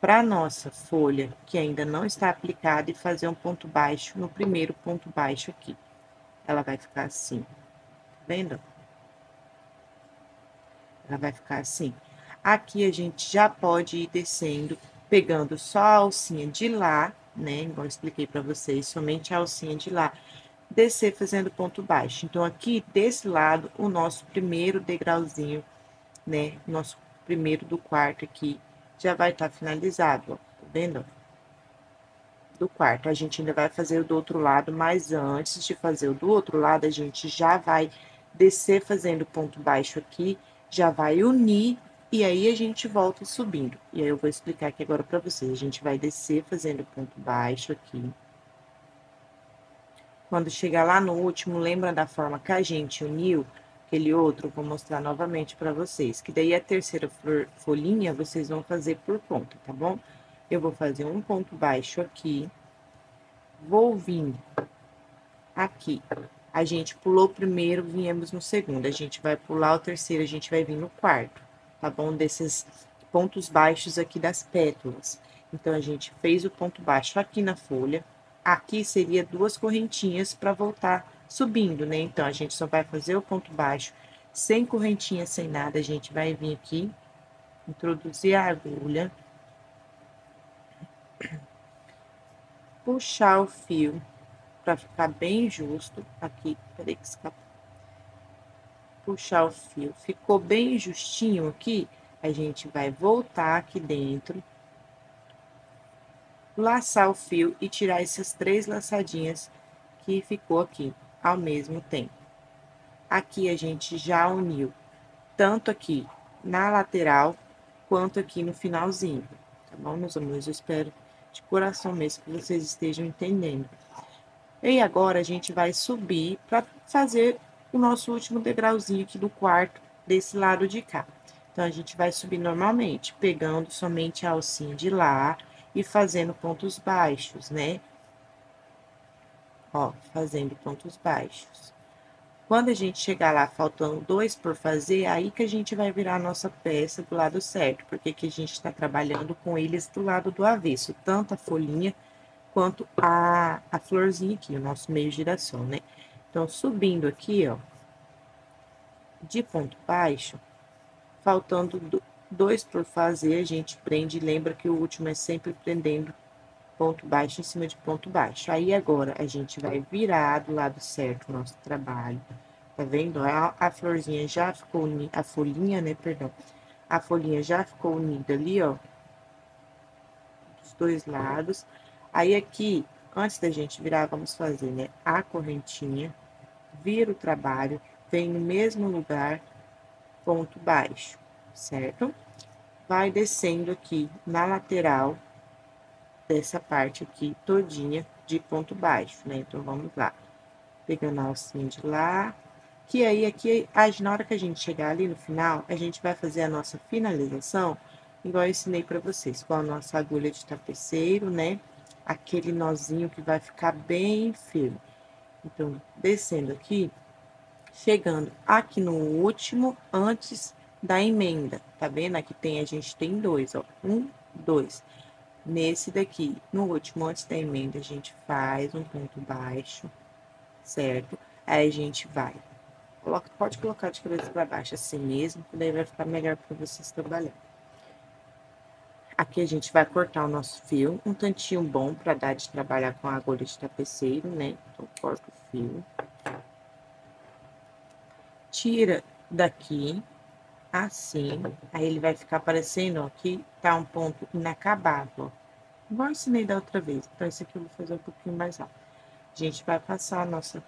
para nossa folha que ainda não está aplicada e fazer um ponto baixo no primeiro ponto baixo aqui. Ela vai ficar assim, tá vendo? Ela vai ficar assim. Aqui a gente já pode ir descendo, pegando só a alcinha de lá, né? Igual eu expliquei para vocês, somente a alcinha de lá, descer fazendo ponto baixo. Então, aqui desse lado, o nosso primeiro degrauzinho, né? Nosso primeiro do quarto aqui, já vai estar finalizado, ó, tá vendo? Do quarto, a gente ainda vai fazer o do outro lado, mas antes de fazer o do outro lado, a gente já vai descer fazendo ponto baixo aqui, já vai unir, e aí a gente volta subindo. E aí eu vou explicar aqui agora pra vocês. A gente vai descer fazendo ponto baixo aqui. Quando chegar lá no último, lembra da forma que a gente uniu aquele outro? Vou mostrar novamente para vocês. Que daí a terceira folhinha vocês vão fazer por conta, tá bom? Eu vou fazer um ponto baixo aqui. Vou vir aqui. A gente pulou o primeiro, viemos no segundo. A gente vai pular o terceiro, a gente vai vir no quarto, tá bom? Desses pontos baixos aqui das pétalas. Então, a gente fez o ponto baixo aqui na folha. Aqui seria 2 correntinhas para voltar subindo, né? Então, a gente só vai fazer o ponto baixo sem correntinha, sem nada. A gente vai vir aqui, introduzir a agulha, puxar o fio para ficar bem justo. Aqui, peraí que escapou. Puxar o fio, ficou bem justinho aqui, a gente vai voltar aqui dentro, laçar o fio e tirar essas 3 laçadinhas que ficou aqui ao mesmo tempo. Aqui a gente já uniu, tanto aqui na lateral, quanto aqui no finalzinho, tá bom, meus amores? Eu espero de coração mesmo que vocês estejam entendendo. E agora, a gente vai subir para fazer o nosso último degrauzinho aqui do quarto, desse lado de cá. Então, a gente vai subir normalmente, pegando somente a alcinha de lá e fazendo pontos baixos, né? Ó, fazendo pontos baixos. Quando a gente chegar lá, faltando 2 por fazer, aí que a gente vai virar a nossa peça do lado certo, porque aqui a gente tá trabalhando com eles do lado do avesso, tanto a folhinha quanto a florzinha aqui, o nosso meio girassol, né? Então, subindo aqui, ó, de ponto baixo, faltando dois por fazer, a gente prende, lembra que o último é sempre prendendo ponto baixo em cima de ponto baixo. Aí agora a gente vai virar do lado certo o nosso trabalho, tá vendo? A florzinha já ficou unida, a folhinha, né, perdão, a folhinha já ficou unida ali, ó, dos dois lados. Aí aqui, antes da gente virar, vamos fazer, né, a correntinha, vira o trabalho, vem no mesmo lugar, ponto baixo, certo? Vai descendo aqui na lateral dessa parte aqui todinha de ponto baixo, né? Então, vamos lá. Pegando a alcinha de lá, que aí aqui, na hora que a gente chegar ali no final, a gente vai fazer a nossa finalização, igual eu ensinei para vocês, com a nossa agulha de tapeceiro, né? Aquele nozinho que vai ficar bem firme. Então, descendo aqui, chegando aqui no último, antes da emenda, tá vendo? Aqui tem, a gente tem dois, ó, 1, 2. Nesse daqui, no último, antes da emenda, a gente faz um ponto baixo, certo? Aí a gente vai, pode colocar de cabeça para baixo assim mesmo, que daí vai ficar melhor para vocês trabalhar. Aqui a gente vai cortar o nosso fio, um tantinho bom para dar de trabalhar com a agulha de tapeceiro, né? Então, corta o fio. Tira daqui, assim, aí ele vai ficar parecendo, ó, que tá um ponto inacabado, ó. Igual eu ensinei da outra vez, então esse aqui eu vou fazer um pouquinho mais rápido. A gente vai passar a nossa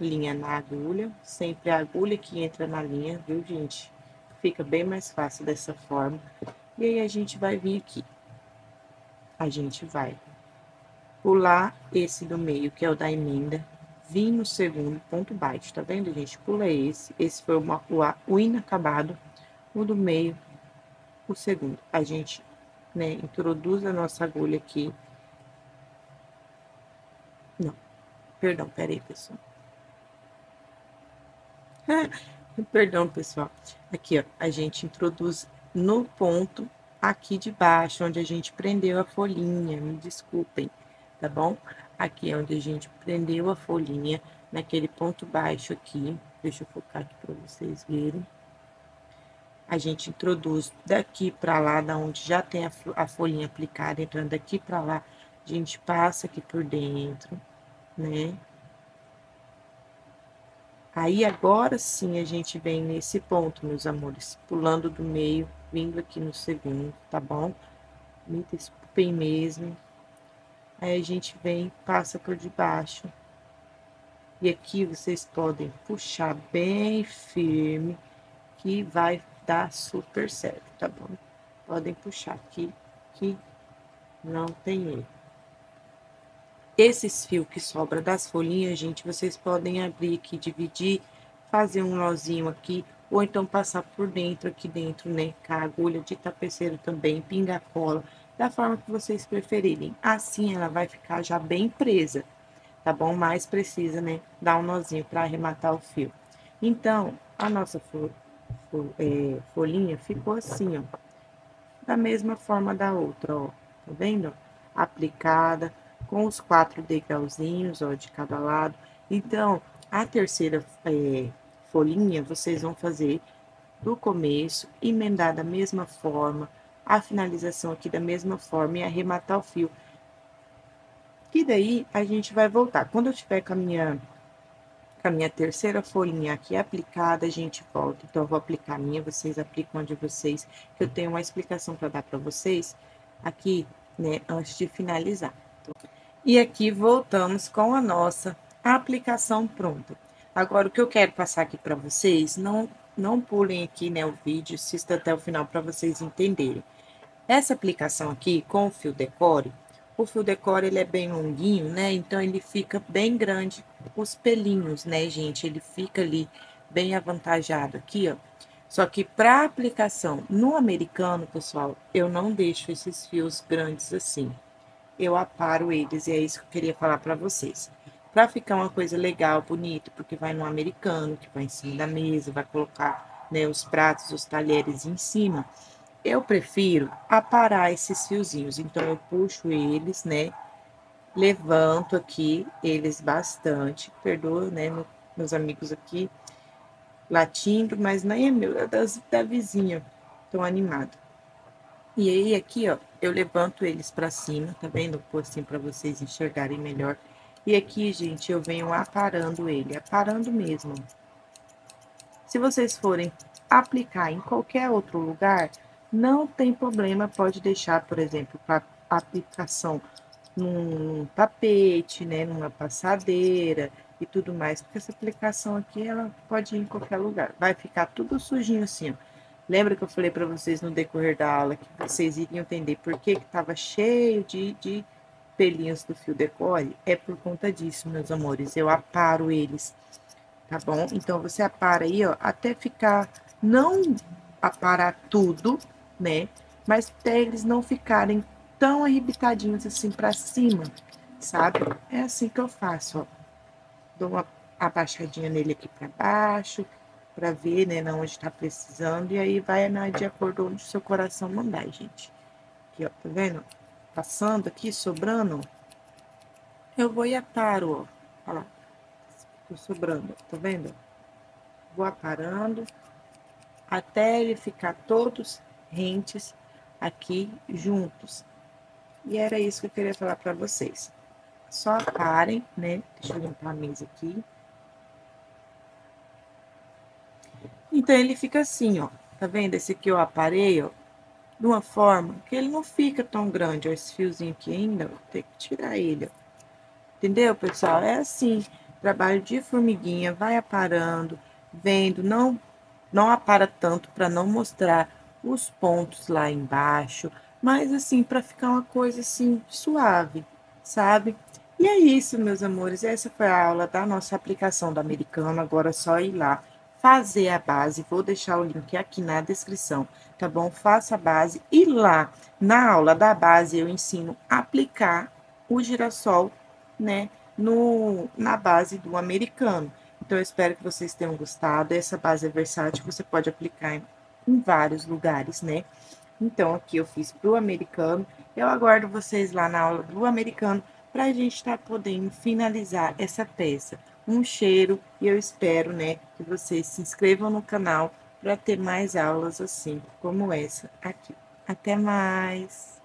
linha na agulha, sempre a agulha que entra na linha, viu, gente? Fica bem mais fácil dessa forma. E aí, a gente vai vir aqui. A gente vai pular esse do meio, que é o da emenda, vir no segundo ponto baixo, tá vendo, gente? Pula esse foi o inacabado, o do meio, o segundo. A gente, né, introduz a nossa agulha aqui. Não, perdão, peraí, pessoal. Perdão, pessoal. Aqui, ó, a gente introduz no ponto aqui de baixo, onde a gente prendeu a folhinha, me desculpem, tá bom? Aqui é onde a gente prendeu a folhinha, naquele ponto baixo aqui. Deixa eu focar aqui para vocês verem. A gente introduz daqui para lá, da onde já tem a folhinha aplicada, entrando daqui para lá, a gente passa aqui por dentro, né? Aí, agora sim, a gente vem nesse ponto, meus amores, pulando do meio, vindo aqui no segundo, tá bom? Me desculpem mesmo. Aí, a gente vem, passa por debaixo. E aqui, vocês podem puxar bem firme, que vai dar super certo, tá bom? Podem puxar aqui, que não tem erro. Esses fios que sobra das folhinhas, gente, vocês podem abrir aqui, dividir, fazer um nozinho aqui, ou então passar por dentro, aqui dentro, né, com a agulha de tapeceiro também, pinga cola, da forma que vocês preferirem. Assim, ela vai ficar já bem presa, tá bom? Mas precisa, né, dar um nozinho para arrematar o fio. Então, a nossa folhinha ficou assim, ó, da mesma forma da outra, ó, tá vendo? Aplicada, com os 4 degrauzinhos, ó, de cada lado. Então, a terceira folhinha, vocês vão fazer do começo, emendar da mesma forma, a finalização aqui da mesma forma e arrematar o fio. E daí, a gente vai voltar. Quando eu tiver com a minha terceira folhinha aqui aplicada, a gente volta. Então, eu vou aplicar a minha, vocês aplicam onde vocês, que eu tenho uma explicação para dar para vocês aqui, né, antes de finalizar. E aqui voltamos com a nossa aplicação pronta. Agora, o que eu quero passar aqui para vocês, não pulem aqui, né, o vídeo, assista até o final para vocês entenderem. Essa aplicação aqui, com o fio decore, ele é bem longuinho, né, então ele fica bem grande, os pelinhos, né, gente, ele fica ali bem avantajado aqui, ó. Só que para aplicação no americano, pessoal, eu não deixo esses fios grandes assim, eu aparo eles, e é isso que eu queria falar para vocês. Para ficar uma coisa legal, bonita, porque vai no americano, que vai em cima da mesa, vai colocar, né, os pratos, os talheres em cima, eu prefiro aparar esses fiozinhos. Então, eu puxo eles, né, levanto aqui eles bastante, perdoa, né, meus amigos aqui, latindo, mas nem é meu, é da vizinha. Tão animado. E aí, aqui, ó, eu levanto eles pra cima, tá vendo? Vou pôr assim pra vocês enxergarem melhor. E aqui, gente, eu venho aparando ele, aparando mesmo. Se vocês forem aplicar em qualquer outro lugar, não tem problema, pode deixar, por exemplo, para aplicação num tapete, né, numa passadeira e tudo mais, porque essa aplicação aqui, ela pode ir em qualquer lugar. Vai ficar tudo sujinho assim, ó. Lembra que eu falei para vocês no decorrer da aula que vocês iriam entender por que estava cheio de pelinhos do fio decore? É por conta disso, meus amores. Eu aparo eles, tá bom? Então, você apara aí, ó, até ficar, não aparar tudo, né? Mas até eles não ficarem tão arrebitadinhos assim pra cima, sabe? É assim que eu faço, ó. Dou uma abaixadinha nele aqui pra baixo, pra ver, né, onde tá precisando. E aí, vai de acordo onde o seu coração mandar, gente. Aqui, ó, tá vendo? Passando aqui, sobrando. Eu vou e aparo, ó. Olha lá. Tô sobrando, tá vendo? Vou aparando até ele ficar todos rentes aqui juntos. E era isso que eu queria falar para vocês. Só aparem, né? Deixa eu limpar a mesa aqui. Então, ele fica assim, ó. Tá vendo? Esse aqui eu aparei, ó. De uma forma que ele não fica tão grande, ó. Esse fiozinho aqui ainda, vou ter que tirar ele, ó. Entendeu, pessoal? É assim, trabalho de formiguinha, vai aparando, vendo, não apara tanto para não mostrar os pontos lá embaixo, mas assim, para ficar uma coisa assim suave, sabe? E é isso, meus amores, essa foi a aula da nossa aplicação do americano, agora é só ir lá fazer a base, vou deixar o link aqui na descrição, tá bom? Faça a base e lá na aula da base eu ensino a aplicar o girassol, né, na base do americano. Então, eu espero que vocês tenham gostado. Essa base é versátil, você pode aplicar em vários lugares, né? Então, aqui eu fiz para o americano. Eu aguardo vocês lá na aula do americano para a gente estar podendo finalizar essa peça. Um cheiro e eu espero, né, que vocês se inscrevam no canal para ter mais aulas assim como essa aqui. Até mais!